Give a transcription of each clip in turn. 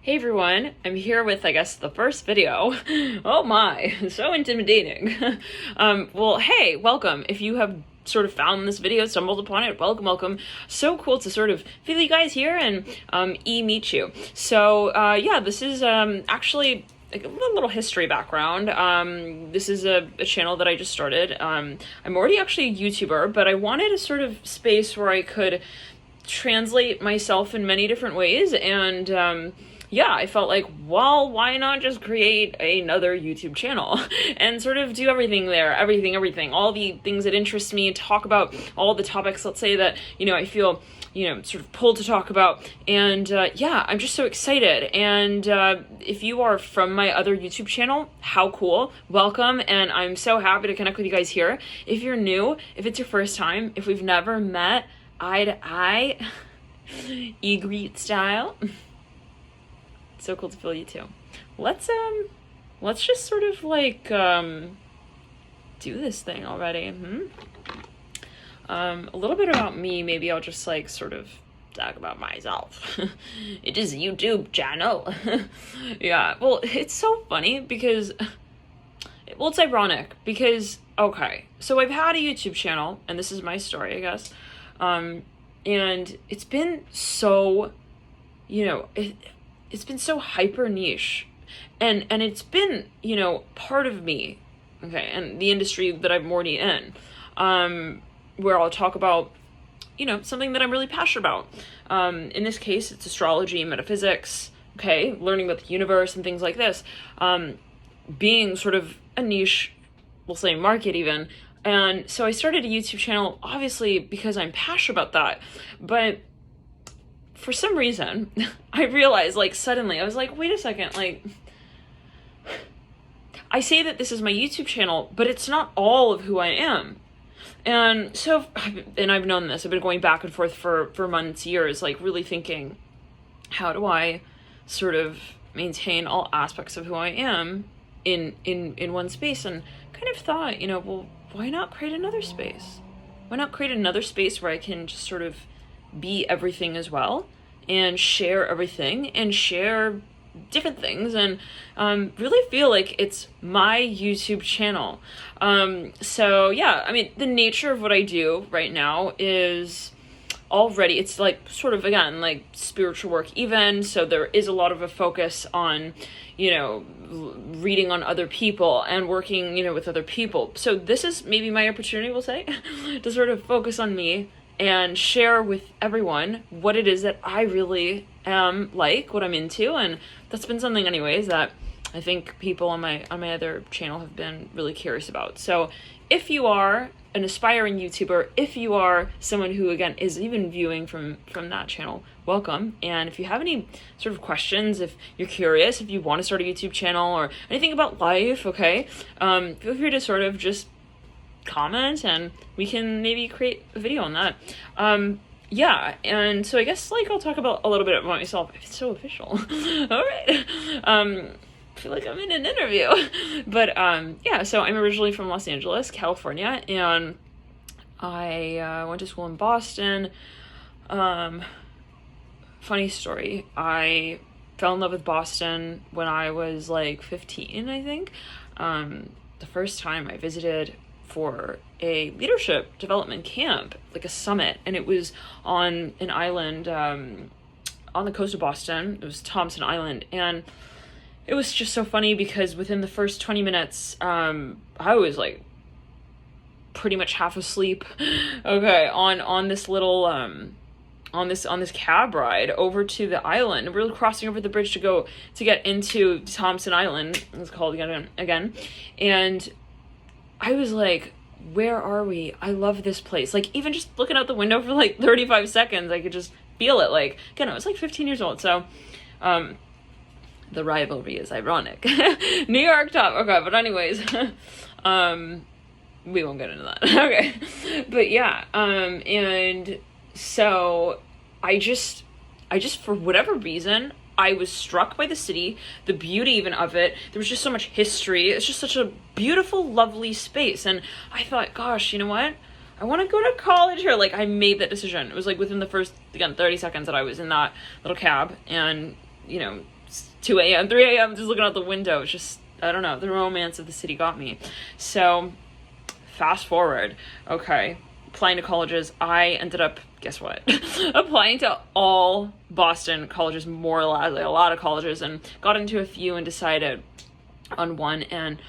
Hey everyone, I'm here with, I guess, the first video. Oh my, so intimidating. Well, hey, welcome. If you have sort of found this video, stumbled upon it, welcome. So cool to sort of feel you guys here and meet you. So yeah, this is actually like a little history background. This is a channel that I just started. I'm already actually a YouTuber, but I wanted a sort of space where I could translate myself in many different ways, and yeah, I felt like, well, why not just create another YouTube channel and sort of do everything there, everything, all the things that interest me, talk about all the topics, let's say, that, I feel, sort of pulled to talk about. And yeah, I'm just so excited. And if you are from my other YouTube channel, how cool, welcome. And I'm so happy to connect with you guys here. If you're new, if it's your first time, if we've never met eye to eye, e-greet style, so cool to feel you too. Let's just sort of like do this thing already. A little bit about me. Maybe I'll just like sort of talk about myself. It is a YouTube channel. Yeah, well, it's so funny because, well, it's ironic because, okay, so I've had a YouTube channel, and this is my story, I guess, and it's been so, it's been so hyper niche, and it's been, part of me, okay, and the industry that I'm already in, where I'll talk about, something that I'm really passionate about. In this case, it's astrology, metaphysics, okay, learning about the universe and things like this, being sort of a niche, we'll say market even. And so I started a YouTube channel, obviously, because I'm passionate about that, but for some reason, I realized, like, suddenly, I was like, wait a second, like, I say that this is my YouTube channel, but it's not all of who I am. And so, and I've known this, I've been going back and forth for months, years, like, really thinking, how do I sort of maintain all aspects of who I am in one space? And kind of thought, well, why not create another space? Why not create another space where I can just sort of be everything as well, and share everything, and share different things, and really feel like it's my YouTube channel. So yeah, I mean, the nature of what I do right now is already, it's like sort of, again, like spiritual work even, so there is a lot of a focus on, reading on other people and working, with other people. So this is maybe my opportunity, we'll say, to sort of focus on me and share with everyone what it is that I really am, like, what I'm into. And that's been something anyways that I think people on my other channel have been really curious about. So if you are an aspiring YouTuber, if you are someone who, again, is even viewing from that channel, welcome. And if you have any sort of questions, if you're curious, if you want to start a YouTube channel or anything about life, okay, feel free to sort of just comment and we can maybe create a video on that. Yeah, and so I guess, like, I'll talk about a little bit about myself. It's so official. All right. I feel like I'm in an interview. But yeah, so I'm originally from Los Angeles, California, and I went to school in Boston. Funny story, I fell in love with Boston when I was like 15, I think. The first time I visited for a leadership development camp, like a summit, and it was on an island on the coast of Boston. It was Thompson Island, and it was just so funny because within the first 20 minutes, I was like pretty much half asleep, okay, on this little on this cab ride over to the island. We were crossing over the bridge to get into Thompson Island, it's called again, and I was like, where are we? I love this place. Like, even just looking out the window for like 35 seconds, I could just feel it. Like, again, I was like 15 years old, so the rivalry is ironic. New York top. Okay, but anyways, we won't get into that. Okay, but yeah, and so I just for whatever reason, I was struck by the city, the beauty even of it. There was just so much history. It's just such a beautiful, lovely space. And I thought, gosh, you know what? I want to go to college here. Like, I made that decision. It was like within the first, again, 30 seconds that I was in that little cab and, 2 a.m., 3 a.m., just looking out the window. It's just, I don't know, the romance of the city got me. So fast forward, okay, applying to colleges, I ended up, guess what, applying to all Boston colleges, more or less, like a lot of colleges, and got into a few and decided on one. And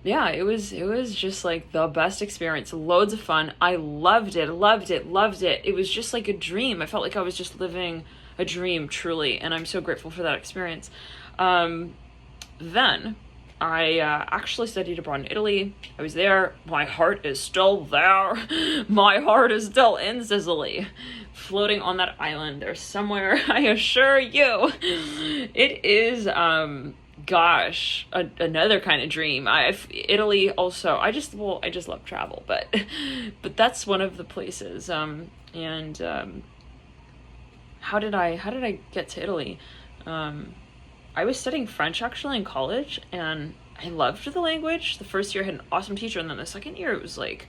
yeah, it was just like the best experience, loads of fun. I loved it. It was just like a dream. I felt like I was just living a dream, truly, and I'm so grateful for that experience. Then I actually studied abroad in Italy. I was there. My heart is still there. My heart is still in Sicily, floating on that island or somewhere, I assure you. It is gosh, another kind of dream. Italy also, I just love travel, but that's one of the places. How did I get to Italy? I was studying French actually in college, and I loved the language. The first year I had an awesome teacher, and then the second year it was like,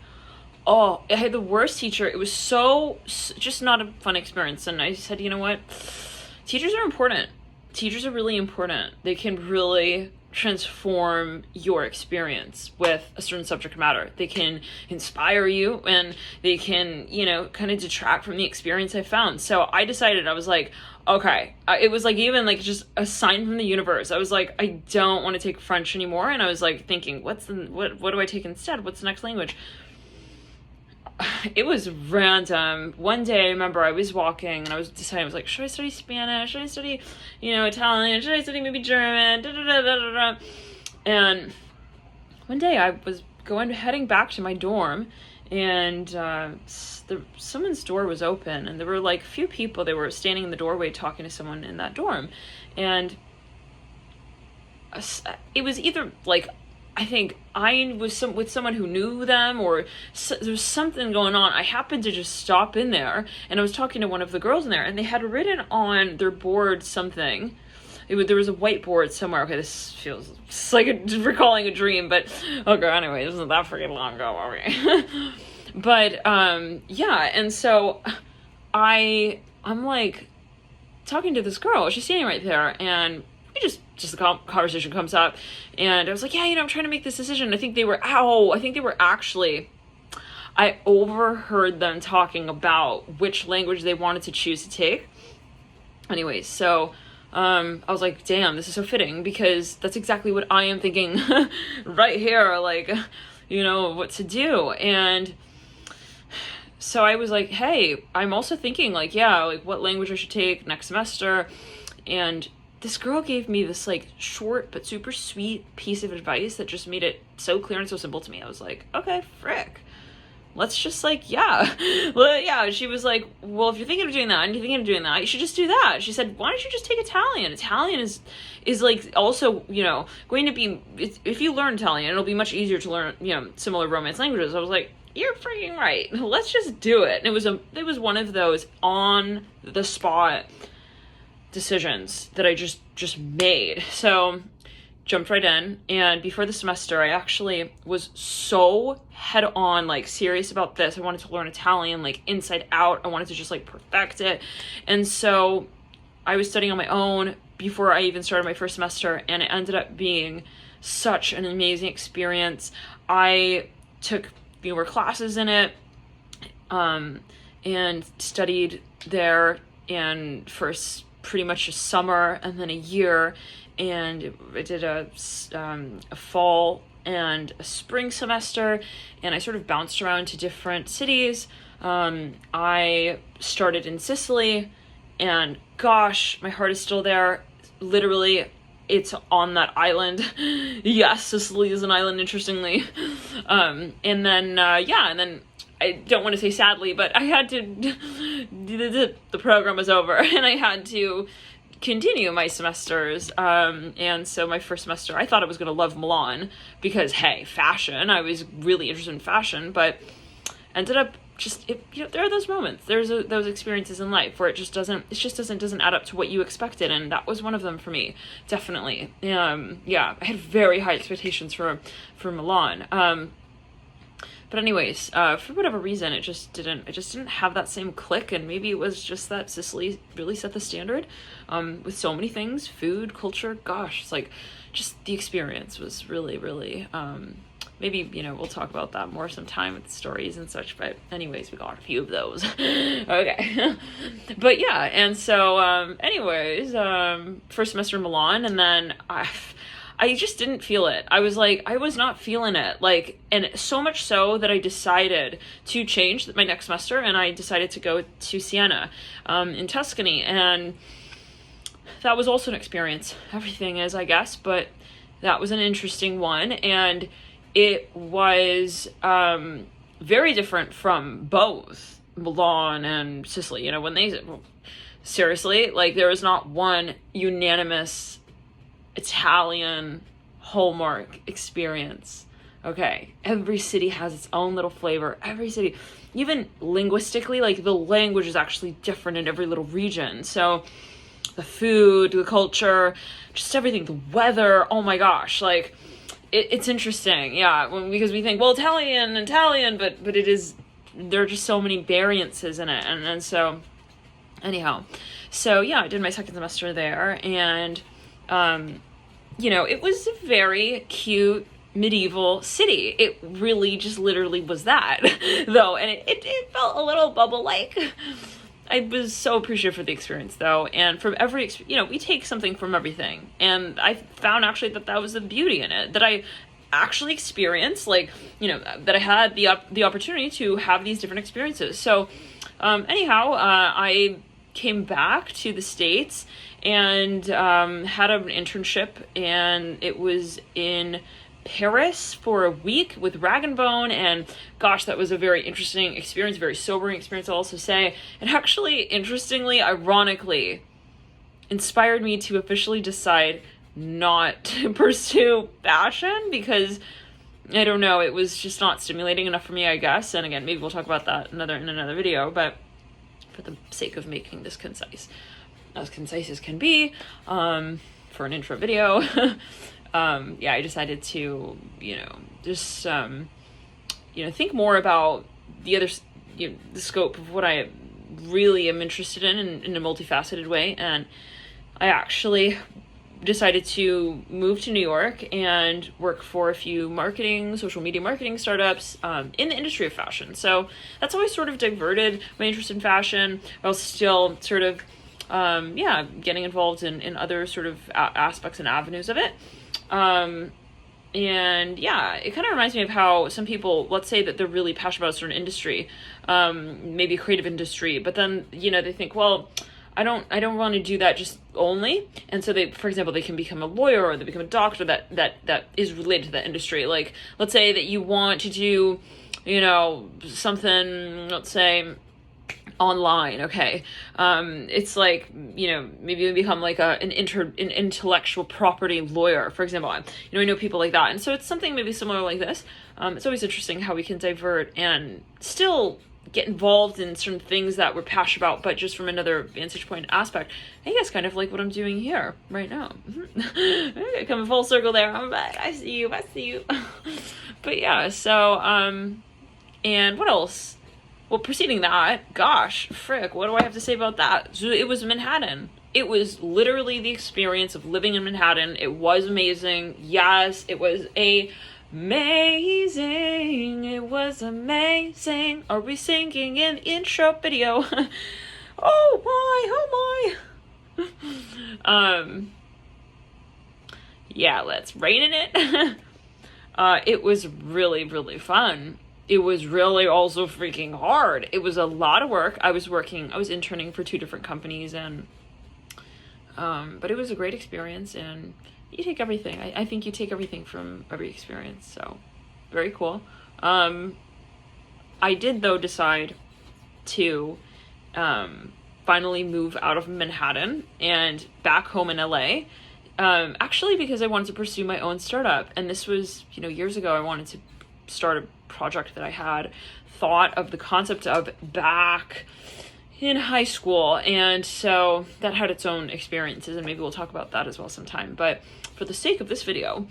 oh, I had the worst teacher. It was just not a fun experience. And I said, you know what? Teachers are important. Teachers are really important. They can really transform your experience with a certain subject matter. They can inspire you, and they can, kind of detract from the experience I found. So I decided, I was like, okay, it was like even like just a sign from the universe. I was like, I don't want to take French anymore. And I was like thinking, what do I take instead? What's the next language? It was random. One day I remember I was walking and I was deciding, I was like, should I study Spanish? Should I study, Italian? Should I study maybe German? And one day I was heading back to my dorm, and someone's door was open, and there were like a few people. They were standing in the doorway talking to someone in that dorm, and it was either like, I think I was with someone who knew them, or there was something going on. I happened to just stop in there, and I was talking to one of the girls in there, and they had written on their board something. There was a whiteboard somewhere. Okay, this feels it's like recalling a dream, but okay, anyway, it wasn't that freaking long ago. Okay. But yeah, and so I'm like talking to this girl. She's standing right there, and we just the conversation comes up, and I was like, yeah, I'm trying to make this decision. I think they were actually, I overheard them talking about which language they wanted to choose to take. Anyways, so I was like, damn, this is so fitting, because that's exactly what I am thinking right here, like, what to do. And so I was like, hey, I'm also thinking like, yeah, like what language I should take next semester. And this girl gave me this like short but super sweet piece of advice that just made it so clear and so simple to me. I was like, okay, frick. Let's just like, yeah. Well, yeah, she was like, well, if you're thinking of doing that and you're thinking of doing that, you should just do that. She said, why don't you just take Italian? Italian is like also, going to be, if you learn Italian, it'll be much easier to learn, similar Romance languages. I was like, you're freaking right. Let's just do it. And it was one of those on the spot decisions that I just made. So jumped right in, and before the semester I actually was so head on, like serious about this. I wanted to learn Italian like inside out. I wanted to just like perfect it. And so I was studying on my own before I even started my first semester, and it ended up being such an amazing experience. I took fewer classes in it, and studied there, and for pretty much a summer and then a year, and I did a fall and a spring semester, and I sort of bounced around to different cities. I started in Sicily, and gosh, my heart is still there. Literally, it's on that island. Yes, Sicily is an island, interestingly. And then I don't want to say sadly, but I had to, the program was over, and I had to continue my semesters. And so my first semester, I thought I was going to love Milan because, hey, fashion. I was really interested in fashion, but ended up there are those moments. There's those experiences in life where it just doesn't add up to what you expected, and that was one of them for me, definitely. Yeah, I had very high expectations for Milan. But anyways, for whatever reason, it just didn't have that same click, and maybe it was just that Sicily really set the standard, with so many things, food, culture, gosh, it's like, just the experience was really, really, maybe, you know, we'll talk about that more sometime with the stories and such, but anyways, we got a few of those. Okay. But yeah, and so, anyways, first semester in Milan, and then I just didn't feel it. I was like, I was not feeling it. Like, and so much so that I decided to change my next semester, and I decided to go to Siena, in Tuscany. And that was also an experience. Everything is, I guess, but that was an interesting one. And it was, very different from both Milan and Sicily. You know, when seriously, like, there was not one unanimous Italian hallmark experience. Okay, every city has its own little flavor. Every city, even linguistically, like, the language is actually different in every little region. So the food, the culture, just everything, the weather, oh my gosh, like, it's interesting. Yeah, because we think, well, Italian, but it is, there are just so many variances in it. And so anyhow, so yeah, I did my second semester there, and you know, it was a very cute medieval city. It really just literally was that, though, and it felt a little bubble-like. I was so appreciative for the experience, though, and from every, you know, we take something from everything, and I found actually that was the beauty in it, that I actually experienced, like, you know, that I had the opportunity to have these different experiences. So, anyhow, I came back to the States and had an internship, and it was in Paris for a week with Rag and Bone, and gosh, that was a very interesting experience, very sobering experience, I'll also say. And actually, interestingly, ironically, inspired me to officially decide not to pursue fashion, because I don't know, it was just not stimulating enough for me, I guess. And again, maybe we'll talk about that in another video, but for the sake of making this concise as can be, for an intro video, yeah, I decided to, you know, just, you know, think more about the other, you know, the scope of what I really am interested in a multifaceted way. And I actually decided to move to New York and work for a few social media marketing startups, in the industry of fashion. So that's how I sort of diverted my interest in fashion, while still sort of, yeah, getting involved in other sort of aspects and avenues of it. And yeah, it kind of reminds me of how some people, let's say that they're really passionate about a certain industry, maybe a creative industry, but then, you know, they think, well, I don't want to do that just only. And so they, for example, they can become a lawyer, or they become a doctor that is related to that industry. Like, let's say that you want to do, you know, something, let's say, online, okay, it's like, you know, maybe you become like an intellectual property lawyer, for example. You know, I know people like that, and so it's something maybe similar like this. It's always interesting how we can divert and still get involved in certain things that we're passionate about, but just from another vantage point aspect. I guess kind of like what I'm doing here right now. Okay, coming full circle there. I'm back. I see you. But yeah, so and what else? Well, preceding that, gosh, frick, what do I have to say about that? So it was Manhattan. It was literally the experience of living in Manhattan. It was amazing. Yes, it was amazing. It was amazing. Are we singing in the intro video? Oh my. Yeah, let's rein in it. It was really, really fun. It was really also freaking hard. It was a lot of work. I was interning for 2 different companies, and but it was a great experience, and you take everything. I think you take everything from every experience, so very cool. I did, though, decide to finally move out of Manhattan and back home in LA, actually because I wanted to pursue my own startup. And this was, you know, years ago. I wanted to start a project that I had thought of the concept of back in high school, and so that had its own experiences, and maybe we'll talk about that as well sometime. But for the sake of this video,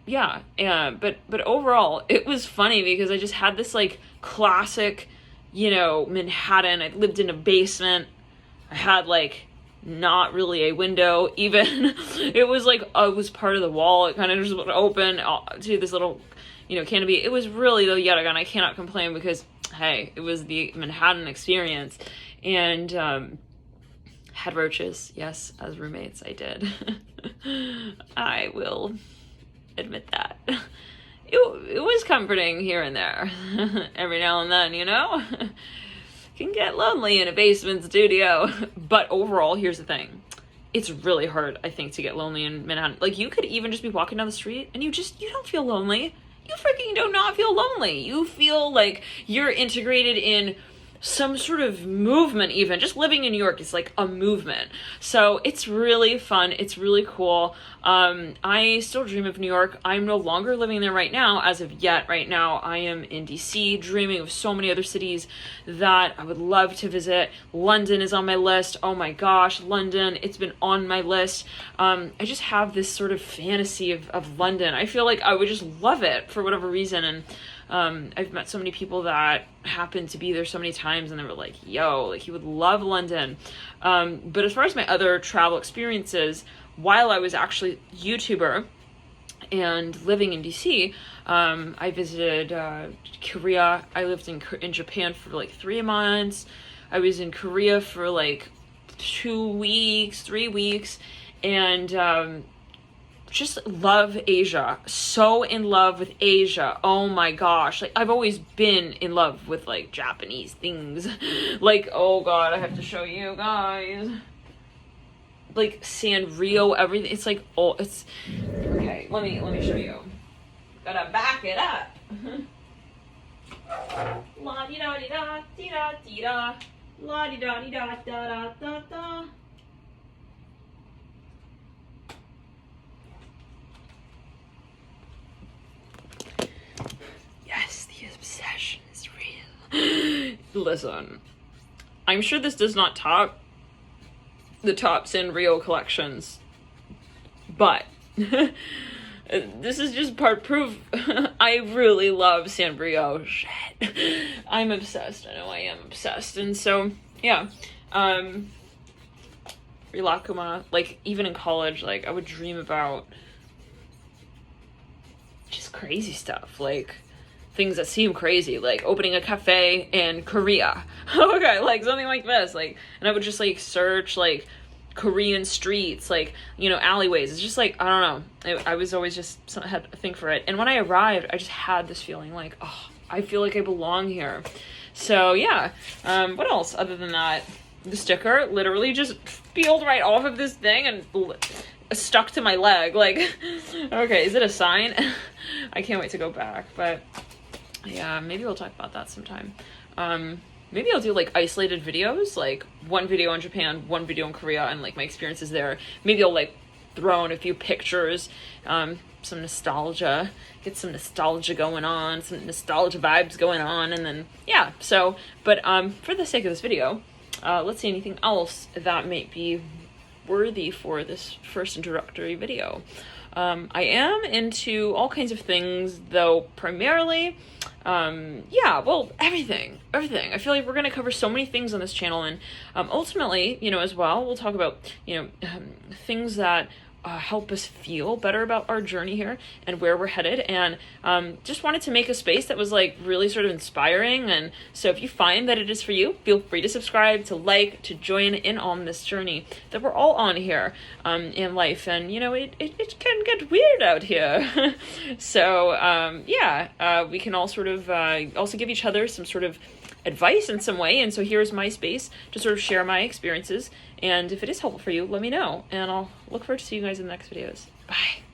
yeah, but overall, it was funny because I just had this like classic, you know, Manhattan. I lived in a basement. I had like not really a window even. It was like, it was part of the wall. It kind of just would open to this little, you know, canopy. It was really, though, yet again, I cannot complain because, hey, it was the Manhattan experience. And had roaches, yes, as roommates, I did. I will admit that. It was comforting here and there. Every now and then, you know? Can get lonely in a basement studio. But overall, here's the thing. It's really hard, I think, to get lonely in Manhattan. Like, you could even just be walking down the street and you don't feel lonely. You freaking do not feel lonely. You feel like you're integrated in some sort of movement. Even just living in New York is like a movement, so it's really fun. It's really cool. I still dream of New York. I'm no longer living there right now, as of yet. Right now I am in DC, dreaming of so many other cities that I would love to visit. London is on my list. Oh my gosh, London, it's been on my list. I just have this sort of fantasy of London. I feel like I would just love it for whatever reason. And I've met so many people that happened to be there so many times and they were like, yo, like, you would love London. But as far as my other travel experiences, while I was actually a YouTuber and living in DC, I visited Korea. I lived in Japan for like 3 months. I was in Korea for like 2 weeks, 3 weeks, and just love Asia. So in love with Asia. Oh my gosh. Like, I've always been in love with like Japanese things. Like, oh god, I have to show you guys. Like Sanrio, everything. It's like, oh, it's okay. Let me show you. Gotta back it up. La di da di da di da di da. La di da di da da da da. Yes, the obsession is real. Listen, I'm sure this does not top the top Sanrio collections, but this is just part proof. I really love Sanrio. Shit, I'm obsessed. I know I am obsessed. And so yeah, Rilakuma, like, even in college, like, I would dream about just crazy stuff, like things that seem crazy, like opening a cafe in Korea. Okay, like something like this, like, and I would just like search like Korean streets, like, you know, alleyways. It's just like, I don't know, I was always just had a thing for it. And when I arrived, I just had this feeling like, oh, I feel like I belong here. So yeah, what else other than that? The sticker literally just peeled right off of this thing and stuck to my leg. Like, okay, is it a sign? I can't wait to go back. But yeah, maybe we'll talk about that sometime. Maybe I'll do like isolated videos, like one video in Japan, one video in Korea, and like my experiences there. Maybe I'll like throw in a few pictures, some nostalgia, get some nostalgia going on, some nostalgia vibes going on, and then yeah. So, but for the sake of this video, let's see anything else that might be worthy for this first introductory video. I am into all kinds of things, though, primarily, yeah, well, everything. I feel like we're going to cover so many things on this channel, and ultimately, you know, as well, we'll talk about, you know, things that help us feel better about our journey here and where we're headed. And just wanted to make a space that was like really sort of inspiring. And so if you find that it is for you, feel free to subscribe, to like, to join in on this journey that we're all on here in life. And you know, it can get weird out here. So yeah, we can all sort of also give each other some sort of advice in some way. And so here's my space to sort of share my experiences. And if it is helpful for you, let me know. And I'll look forward to seeing you guys in the next videos. Bye.